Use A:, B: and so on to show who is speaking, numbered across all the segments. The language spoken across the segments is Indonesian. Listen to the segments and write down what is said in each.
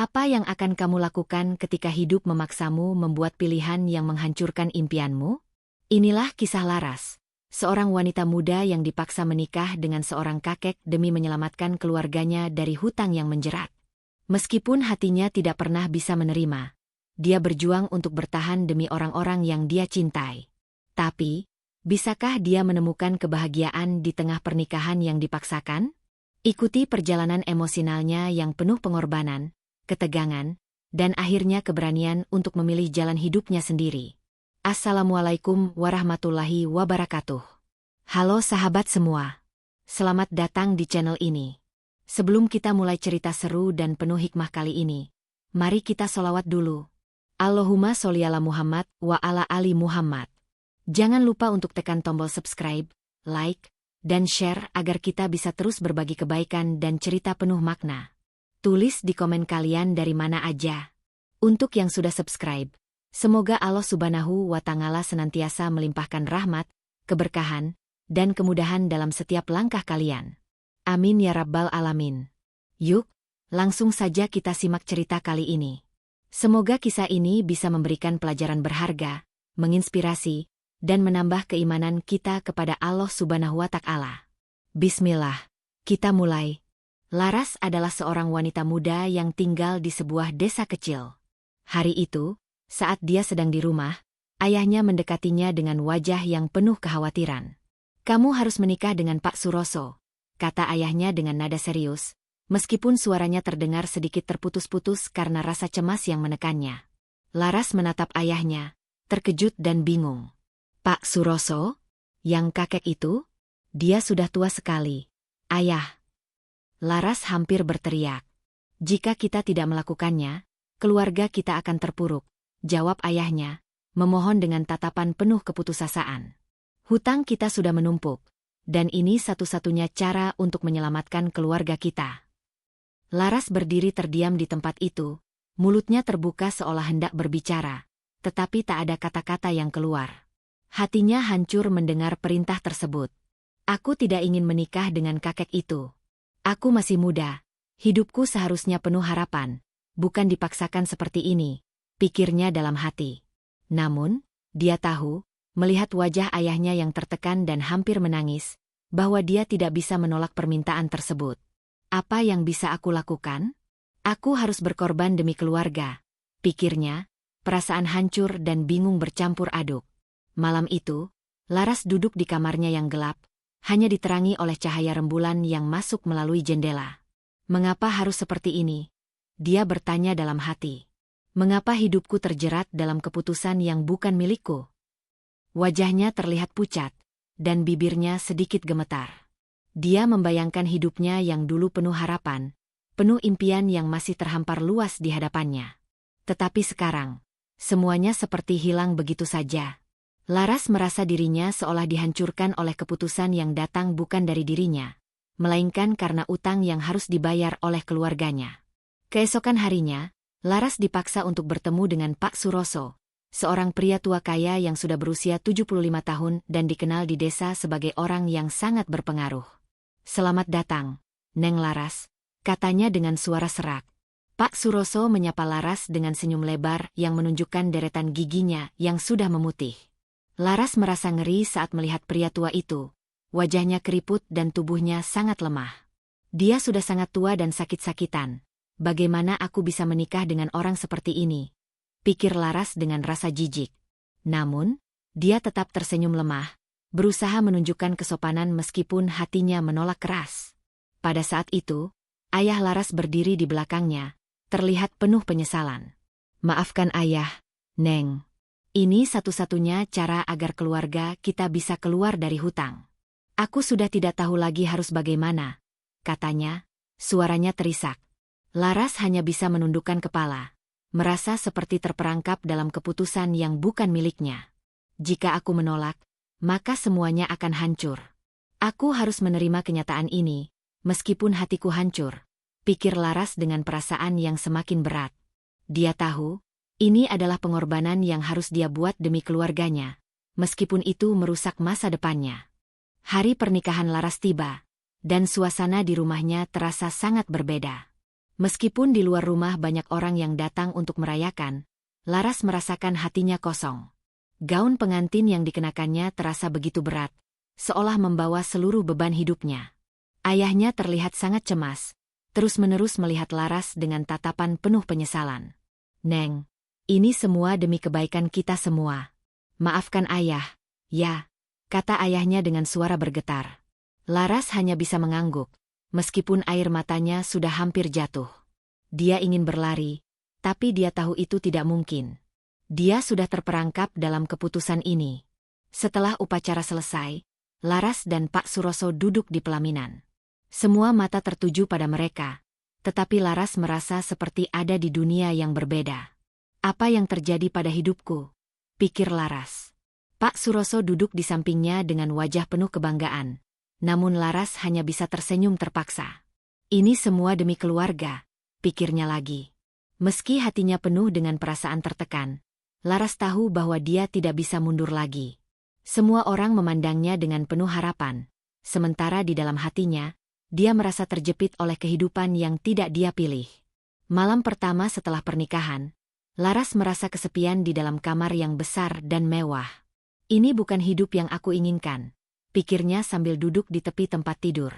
A: Apa yang akan kamu lakukan ketika hidup memaksamu membuat pilihan yang menghancurkan impianmu? Inilah kisah Laras, seorang wanita muda yang dipaksa menikah dengan seorang kakek demi menyelamatkan keluarganya dari hutang yang menjerat. Meskipun hatinya tidak pernah bisa menerima, dia berjuang untuk bertahan demi orang-orang yang dia cintai. Tapi, bisakah dia menemukan kebahagiaan di tengah pernikahan yang dipaksakan? Ikuti perjalanan emosionalnya yang penuh pengorbanan, ketegangan, dan akhirnya keberanian untuk memilih jalan hidupnya sendiri. Assalamualaikum warahmatullahi wabarakatuh. Halo sahabat semua. Selamat datang di channel ini. Sebelum kita mulai cerita seru dan penuh hikmah kali ini, mari kita sholawat dulu. Allahumma sholli ala Muhammad wa ala ali Muhammad. Jangan lupa untuk tekan tombol subscribe, like, dan share agar kita bisa terus berbagi kebaikan dan cerita penuh makna. Tulis di komen kalian dari mana aja. Untuk yang sudah subscribe, semoga Allah Subhanahu wa Ta'ala senantiasa melimpahkan rahmat, keberkahan, dan kemudahan dalam setiap langkah kalian. Amin ya Rabbal Alamin. Yuk, langsung saja kita simak cerita kali ini. Semoga kisah ini bisa memberikan pelajaran berharga, menginspirasi, dan menambah keimanan kita kepada Allah Subhanahu wa Ta'ala. Bismillah, kita mulai. Laras adalah seorang wanita muda yang tinggal di sebuah desa kecil. Hari itu, saat dia sedang di rumah, ayahnya mendekatinya dengan wajah yang penuh kekhawatiran. "Kamu harus menikah dengan Pak Suroso," kata ayahnya dengan nada serius, meskipun suaranya terdengar sedikit terputus-putus karena rasa cemas yang menekannya. Laras menatap ayahnya, terkejut dan bingung. "Pak Suroso? Yang kakek itu? Dia sudah tua sekali, ayah." Laras hampir berteriak. "Jika kita tidak melakukannya, keluarga kita akan terpuruk," jawab ayahnya, memohon dengan tatapan penuh keputusasaan. "Hutang kita sudah menumpuk, dan ini satu-satunya cara untuk menyelamatkan keluarga kita." Laras berdiri terdiam di tempat itu, mulutnya terbuka seolah hendak berbicara, tetapi tak ada kata-kata yang keluar. Hatinya hancur mendengar perintah tersebut. "Aku tidak ingin menikah dengan kakek itu. Aku masih muda, hidupku seharusnya penuh harapan, bukan dipaksakan seperti ini," pikirnya dalam hati. Namun, dia tahu, melihat wajah ayahnya yang tertekan dan hampir menangis, bahwa dia tidak bisa menolak permintaan tersebut. "Apa yang bisa aku lakukan? Aku harus berkorban demi keluarga," pikirnya, perasaan hancur dan bingung bercampur aduk. Malam itu, Laras duduk di kamarnya yang gelap, hanya diterangi oleh cahaya rembulan yang masuk melalui jendela. "Mengapa harus seperti ini?" dia bertanya dalam hati. "Mengapa hidupku terjerat dalam keputusan yang bukan milikku?" Wajahnya terlihat pucat, dan bibirnya sedikit gemetar. Dia membayangkan hidupnya yang dulu penuh harapan, penuh impian yang masih terhampar luas di hadapannya. Tetapi sekarang, semuanya seperti hilang begitu saja. Laras merasa dirinya seolah dihancurkan oleh keputusan yang datang bukan dari dirinya, melainkan karena utang yang harus dibayar oleh keluarganya. Keesokan harinya, Laras dipaksa untuk bertemu dengan Pak Suroso, seorang pria tua kaya yang sudah berusia 75 tahun dan dikenal di desa sebagai orang yang sangat berpengaruh. "Selamat datang, Neng Laras," katanya dengan suara serak. Pak Suroso menyapa Laras dengan senyum lebar yang menunjukkan deretan giginya yang sudah memutih. Laras merasa ngeri saat melihat pria tua itu. Wajahnya keriput dan tubuhnya sangat lemah. "Dia sudah sangat tua dan sakit-sakitan. Bagaimana aku bisa menikah dengan orang seperti ini?" pikir Laras dengan rasa jijik. Namun, dia tetap tersenyum lemah, berusaha menunjukkan kesopanan meskipun hatinya menolak keras. Pada saat itu, ayah Laras berdiri di belakangnya, terlihat penuh penyesalan. "Maafkan ayah, Neng. Ini satu-satunya cara agar keluarga kita bisa keluar dari hutang. Aku sudah tidak tahu lagi harus bagaimana," katanya, suaranya terisak. Laras hanya bisa menundukkan kepala, merasa seperti terperangkap dalam keputusan yang bukan miliknya. "Jika aku menolak, maka semuanya akan hancur. Aku harus menerima kenyataan ini, meskipun hatiku hancur," pikir Laras dengan perasaan yang semakin berat. Dia tahu, ini adalah pengorbanan yang harus dia buat demi keluarganya, meskipun itu merusak masa depannya. Hari pernikahan Laras tiba, dan suasana di rumahnya terasa sangat berbeda. Meskipun di luar rumah banyak orang yang datang untuk merayakan, Laras merasakan hatinya kosong. Gaun pengantin yang dikenakannya terasa begitu berat, seolah membawa seluruh beban hidupnya. Ayahnya terlihat sangat cemas, terus-menerus melihat Laras dengan tatapan penuh penyesalan. "Neng, ini semua demi kebaikan kita semua. Maafkan ayah." "Ya," kata ayahnya dengan suara bergetar. Laras hanya bisa mengangguk, meskipun air matanya sudah hampir jatuh. Dia ingin berlari, tapi dia tahu itu tidak mungkin. Dia sudah terperangkap dalam keputusan ini. Setelah upacara selesai, Laras dan Pak Suroso duduk di pelaminan. Semua mata tertuju pada mereka, tetapi Laras merasa seperti ada di dunia yang berbeda. "Apa yang terjadi pada hidupku?" pikir Laras. Pak Suroso duduk di sampingnya dengan wajah penuh kebanggaan, namun Laras hanya bisa tersenyum terpaksa. "Ini semua demi keluarga," pikirnya lagi. Meski hatinya penuh dengan perasaan tertekan, Laras tahu bahwa dia tidak bisa mundur lagi. Semua orang memandangnya dengan penuh harapan, sementara di dalam hatinya, dia merasa terjepit oleh kehidupan yang tidak dia pilih. Malam pertama setelah pernikahan, Laras merasa kesepian di dalam kamar yang besar dan mewah. "Ini bukan hidup yang aku inginkan," pikirnya sambil duduk di tepi tempat tidur.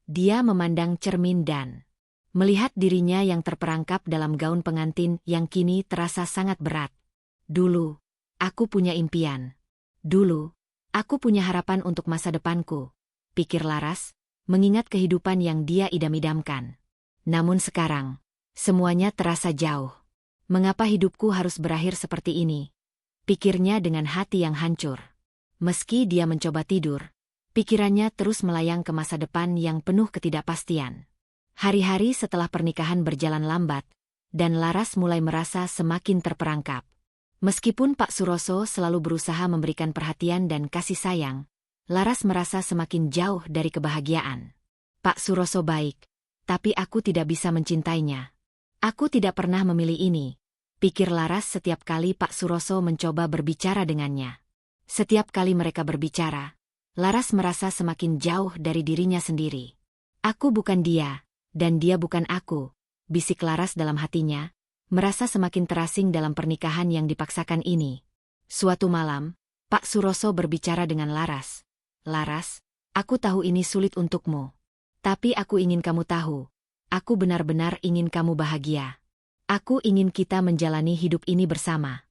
A: Dia memandang cermin dan melihat dirinya yang terperangkap dalam gaun pengantin yang kini terasa sangat berat. "Dulu, aku punya impian. Dulu, aku punya harapan untuk masa depanku," pikir Laras, mengingat kehidupan yang dia idam-idamkan. Namun sekarang, semuanya terasa jauh. "Mengapa hidupku harus berakhir seperti ini?" pikirnya dengan hati yang hancur. Meski dia mencoba tidur, pikirannya terus melayang ke masa depan yang penuh ketidakpastian. Hari-hari setelah pernikahan berjalan lambat, dan Laras mulai merasa semakin terperangkap. Meskipun Pak Suroso selalu berusaha memberikan perhatian dan kasih sayang, Laras merasa semakin jauh dari kebahagiaan. "Pak Suroso baik, tapi aku tidak bisa mencintainya. Aku tidak pernah memilih ini," pikir Laras setiap kali Pak Suroso mencoba berbicara dengannya. Setiap kali mereka berbicara, Laras merasa semakin jauh dari dirinya sendiri. "Aku bukan dia, dan dia bukan aku," bisik Laras dalam hatinya, merasa semakin terasing dalam pernikahan yang dipaksakan ini. Suatu malam, Pak Suroso berbicara dengan Laras. "Laras, aku tahu ini sulit untukmu. Tapi aku ingin kamu tahu, aku benar-benar ingin kamu bahagia. Aku ingin kita menjalani hidup ini bersama."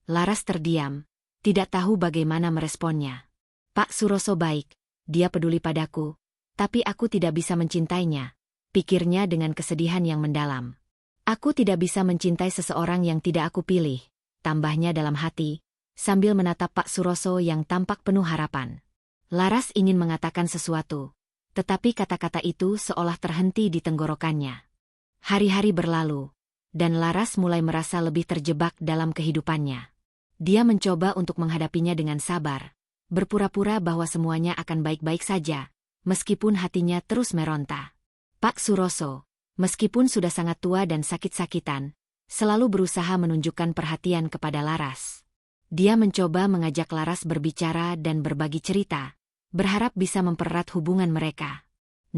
A: Laras terdiam, tidak tahu bagaimana meresponnya. "Pak Suroso baik, dia peduli padaku, tapi aku tidak bisa mencintainya," pikirnya dengan kesedihan yang mendalam. "Aku tidak bisa mencintai seseorang yang tidak aku pilih," tambahnya dalam hati, sambil menatap Pak Suroso yang tampak penuh harapan. Laras ingin mengatakan sesuatu, tetapi kata-kata itu seolah terhenti di tenggorokannya. Hari-hari berlalu, dan Laras mulai merasa lebih terjebak dalam kehidupannya. Dia mencoba untuk menghadapinya dengan sabar, berpura-pura bahwa semuanya akan baik-baik saja, meskipun hatinya terus meronta. Pak Suroso, meskipun sudah sangat tua dan sakit-sakitan, selalu berusaha menunjukkan perhatian kepada Laras. Dia mencoba mengajak Laras berbicara dan berbagi cerita, berharap bisa mempererat hubungan mereka.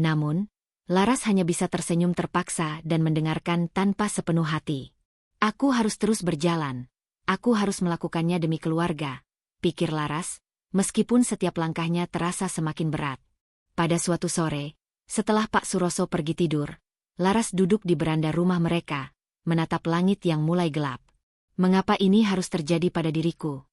A: Namun, Laras hanya bisa tersenyum terpaksa dan mendengarkan tanpa sepenuh hati. "Aku harus terus berjalan. Aku harus melakukannya demi keluarga," pikir Laras, meskipun setiap langkahnya terasa semakin berat. Pada suatu sore, setelah Pak Suroso pergi tidur, Laras duduk di beranda rumah mereka, menatap langit yang mulai gelap. "Mengapa ini harus terjadi pada diriku?"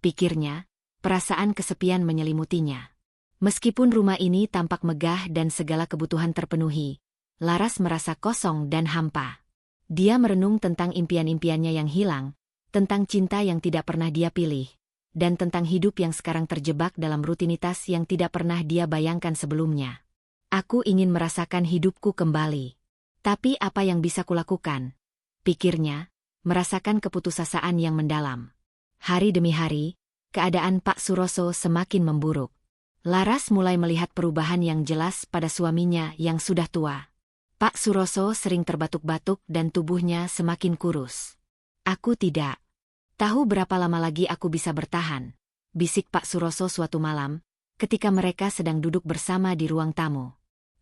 A: pikirnya, perasaan kesepian menyelimutinya. Meskipun rumah ini tampak megah dan segala kebutuhan terpenuhi, Laras merasa kosong dan hampa. Dia merenung tentang impian-impiannya yang hilang, tentang cinta yang tidak pernah dia pilih, dan tentang hidup yang sekarang terjebak dalam rutinitas yang tidak pernah dia bayangkan sebelumnya. "Aku ingin merasakan hidupku kembali. Tapi apa yang bisa kulakukan?" pikirnya, merasakan keputusasaan yang mendalam. Hari demi hari, keadaan Pak Suroso semakin memburuk. Laras mulai melihat perubahan yang jelas pada suaminya yang sudah tua. Pak Suroso sering terbatuk-batuk dan tubuhnya semakin kurus. "Aku tidak tahu berapa lama lagi aku bisa bertahan," bisik Pak Suroso suatu malam, ketika mereka sedang duduk bersama di ruang tamu.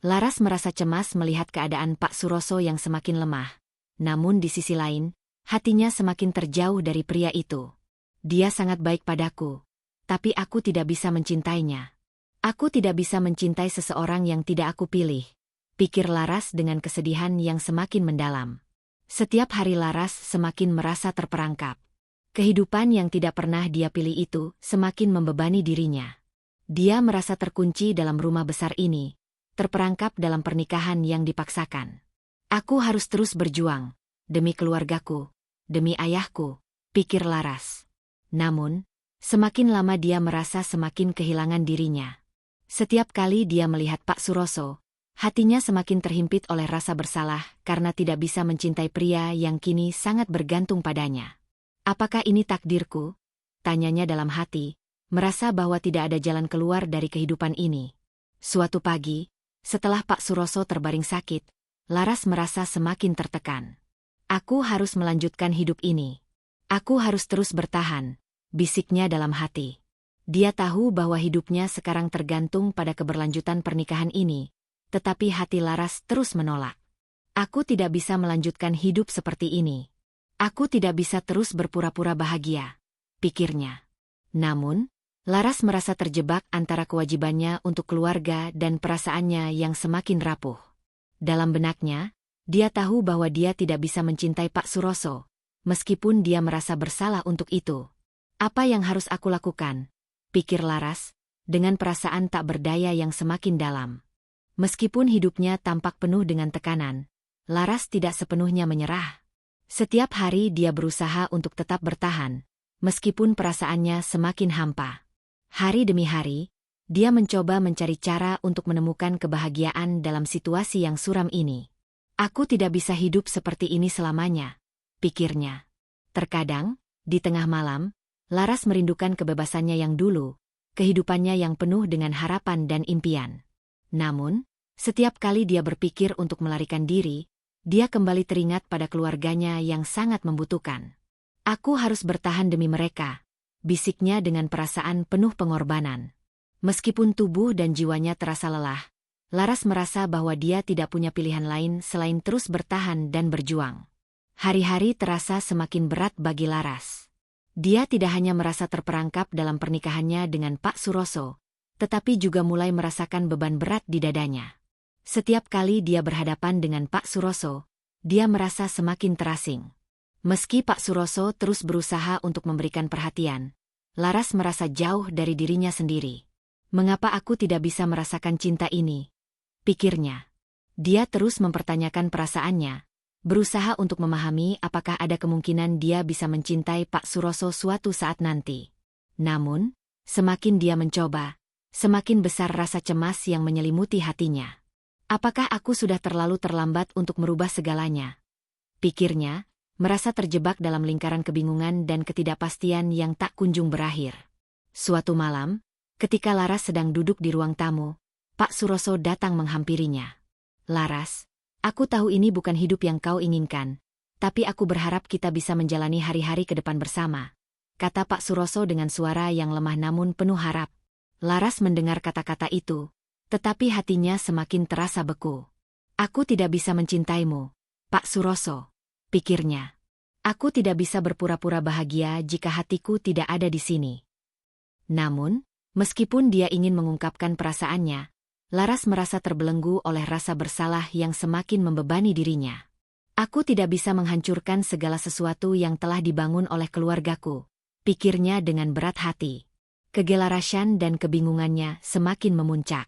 A: Laras merasa cemas melihat keadaan Pak Suroso yang semakin lemah. Namun di sisi lain, hatinya semakin terjauh dari pria itu. Dia sangat baik padaku, tapi aku tidak bisa mencintainya. Aku tidak bisa mencintai seseorang yang tidak aku pilih, pikir Laras dengan kesedihan yang semakin mendalam. Setiap hari Laras semakin merasa terperangkap. Kehidupan yang tidak pernah dia pilih itu semakin membebani dirinya. Dia merasa terkunci dalam rumah besar ini, terperangkap dalam pernikahan yang dipaksakan. Aku harus terus berjuang, demi keluargaku, demi ayahku, pikir Laras. Namun, semakin lama dia merasa semakin kehilangan dirinya. Setiap kali dia melihat Pak Suroso, hatinya semakin terhimpit oleh rasa bersalah karena tidak bisa mencintai pria yang kini sangat bergantung padanya. Apakah ini takdirku? Tanyanya dalam hati, merasa bahwa tidak ada jalan keluar dari kehidupan ini. Suatu pagi, setelah Pak Suroso terbaring sakit, Laras merasa semakin tertekan. Aku harus melanjutkan hidup ini. Aku harus terus bertahan, bisiknya dalam hati. Dia tahu bahwa hidupnya sekarang tergantung pada keberlanjutan pernikahan ini, tetapi hati Laras terus menolak. Aku tidak bisa melanjutkan hidup seperti ini. Aku tidak bisa terus berpura-pura bahagia, pikirnya. Namun, Laras merasa terjebak antara kewajibannya untuk keluarga dan perasaannya yang semakin rapuh. Dalam benaknya, dia tahu bahwa dia tidak bisa mencintai Pak Suroso, meskipun dia merasa bersalah untuk itu. Apa yang harus aku lakukan? Pikir Laras, dengan perasaan tak berdaya yang semakin dalam. Meskipun hidupnya tampak penuh dengan tekanan, Laras tidak sepenuhnya menyerah. Setiap hari dia berusaha untuk tetap bertahan, meskipun perasaannya semakin hampa. Hari demi hari, dia mencoba mencari cara untuk menemukan kebahagiaan dalam situasi yang suram ini. Aku tidak bisa hidup seperti ini selamanya, pikirnya. Terkadang, di tengah malam, Laras merindukan kebebasannya yang dulu, kehidupannya yang penuh dengan harapan dan impian. Namun, setiap kali dia berpikir untuk melarikan diri, dia kembali teringat pada keluarganya yang sangat membutuhkan. Aku harus bertahan demi mereka, bisiknya dengan perasaan penuh pengorbanan. Meskipun tubuh dan jiwanya terasa lelah, Laras merasa bahwa dia tidak punya pilihan lain selain terus bertahan dan berjuang. Hari-hari terasa semakin berat bagi Laras. Dia tidak hanya merasa terperangkap dalam pernikahannya dengan Pak Suroso, tetapi juga mulai merasakan beban berat di dadanya. Setiap kali dia berhadapan dengan Pak Suroso, dia merasa semakin terasing. Meski Pak Suroso terus berusaha untuk memberikan perhatian, Laras merasa jauh dari dirinya sendiri. Mengapa aku tidak bisa merasakan cinta ini? Pikirnya. Dia terus mempertanyakan perasaannya, berusaha untuk memahami apakah ada kemungkinan dia bisa mencintai Pak Suroso suatu saat nanti. Namun, semakin dia mencoba, semakin besar rasa cemas yang menyelimuti hatinya. Apakah aku sudah terlalu terlambat untuk merubah segalanya? Pikirnya, merasa terjebak dalam lingkaran kebingungan dan ketidakpastian yang tak kunjung berakhir. Suatu malam, ketika Laras sedang duduk di ruang tamu, Pak Suroso datang menghampirinya. Laras, aku tahu ini bukan hidup yang kau inginkan, tapi aku berharap kita bisa menjalani hari-hari ke depan bersama, kata Pak Suroso dengan suara yang lemah namun penuh harap. Laras mendengar kata-kata itu, tetapi hatinya semakin terasa beku. Aku tidak bisa mencintaimu, Pak Suroso, pikirnya. Aku tidak bisa berpura-pura bahagia jika hatiku tidak ada di sini. Namun, meskipun dia ingin mengungkapkan perasaannya, Laras merasa terbelenggu oleh rasa bersalah yang semakin membebani dirinya. Aku tidak bisa menghancurkan segala sesuatu yang telah dibangun oleh keluargaku, pikirnya dengan berat hati. Kegelarasan dan kebingungannya semakin memuncak.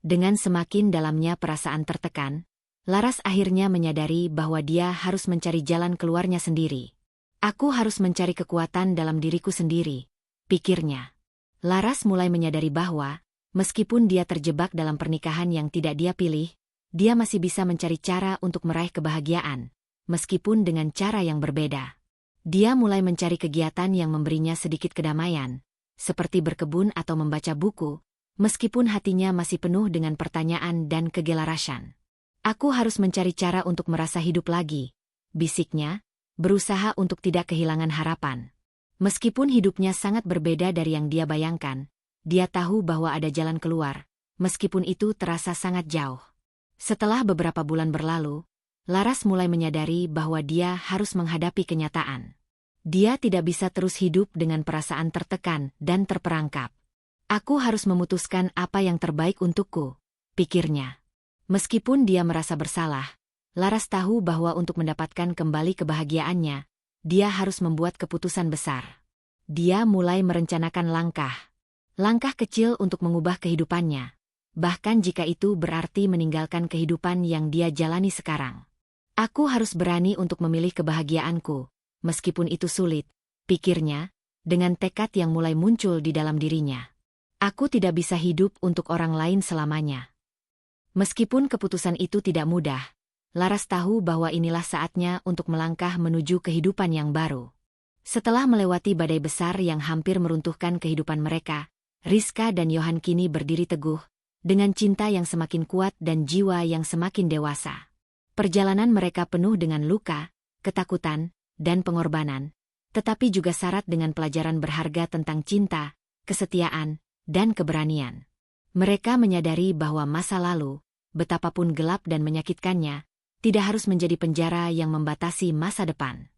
A: Dengan semakin dalamnya perasaan tertekan, Laras akhirnya menyadari bahwa dia harus mencari jalan keluarnya sendiri. Aku harus mencari kekuatan dalam diriku sendiri, pikirnya. Laras mulai menyadari bahwa, meskipun dia terjebak dalam pernikahan yang tidak dia pilih, dia masih bisa mencari cara untuk meraih kebahagiaan, meskipun dengan cara yang berbeda. Dia mulai mencari kegiatan yang memberinya sedikit kedamaian, seperti berkebun atau membaca buku, meskipun hatinya masih penuh dengan pertanyaan dan kegelarasan. Aku harus mencari cara untuk merasa hidup lagi, bisiknya, berusaha untuk tidak kehilangan harapan. Meskipun hidupnya sangat berbeda dari yang dia bayangkan, dia tahu bahwa ada jalan keluar, meskipun itu terasa sangat jauh. Setelah beberapa bulan berlalu, Laras mulai menyadari bahwa dia harus menghadapi kenyataan. Dia tidak bisa terus hidup dengan perasaan tertekan dan terperangkap. Aku harus memutuskan apa yang terbaik untukku, pikirnya. Meskipun dia merasa bersalah, Laras tahu bahwa untuk mendapatkan kembali kebahagiaannya, dia harus membuat keputusan besar. Dia mulai merencanakan langkah kecil untuk mengubah kehidupannya, bahkan jika itu berarti meninggalkan kehidupan yang dia jalani sekarang. Aku harus berani untuk memilih kebahagiaanku, meskipun itu sulit, pikirnya, dengan tekad yang mulai muncul di dalam dirinya. Aku tidak bisa hidup untuk orang lain selamanya. Meskipun keputusan itu tidak mudah, Laras tahu bahwa inilah saatnya untuk melangkah menuju kehidupan yang baru. Setelah melewati badai besar yang hampir meruntuhkan kehidupan mereka, Rizka dan Yohan kini berdiri teguh, dengan cinta yang semakin kuat dan jiwa yang semakin dewasa. Perjalanan mereka penuh dengan luka, ketakutan, dan pengorbanan, tetapi juga syarat dengan pelajaran berharga tentang cinta, kesetiaan, dan keberanian. Mereka menyadari bahwa masa lalu, betapapun gelap dan menyakitkannya, tidak harus menjadi penjara yang membatasi masa depan.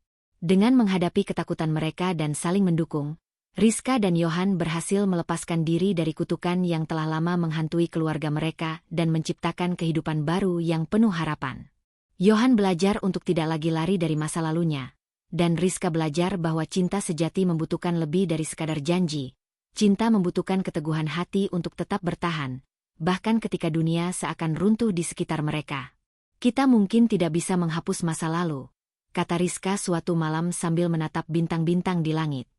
A: Dengan menghadapi ketakutan mereka dan saling mendukung, Rizka dan Yohan berhasil melepaskan diri dari kutukan yang telah lama menghantui keluarga mereka dan menciptakan kehidupan baru yang penuh harapan. Yohan belajar untuk tidak lagi lari dari masa lalunya, dan Rizka belajar bahwa cinta sejati membutuhkan lebih dari sekadar janji. Cinta membutuhkan keteguhan hati untuk tetap bertahan, bahkan ketika dunia seakan runtuh di sekitar mereka. Kita mungkin tidak bisa menghapus masa lalu, kata Rizka suatu malam sambil menatap bintang-bintang di langit.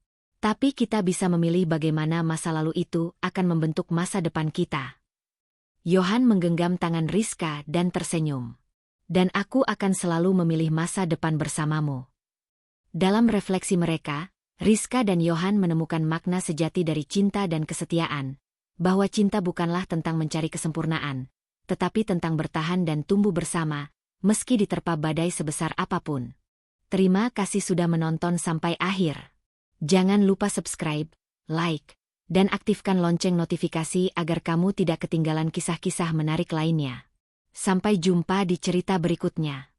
A: Tapi kita bisa memilih bagaimana masa lalu itu akan membentuk masa depan kita. Yohan menggenggam tangan Rizka dan tersenyum. Dan aku akan selalu memilih masa depan bersamamu. Dalam refleksi mereka, Rizka dan Yohan menemukan makna sejati dari cinta dan kesetiaan, bahwa cinta bukanlah tentang mencari kesempurnaan, tetapi tentang bertahan dan tumbuh bersama, meski diterpa badai sebesar apapun. Terima kasih sudah menonton sampai akhir. Jangan lupa subscribe, like, dan aktifkan lonceng notifikasi agar kamu tidak ketinggalan kisah-kisah menarik lainnya. Sampai jumpa di cerita berikutnya.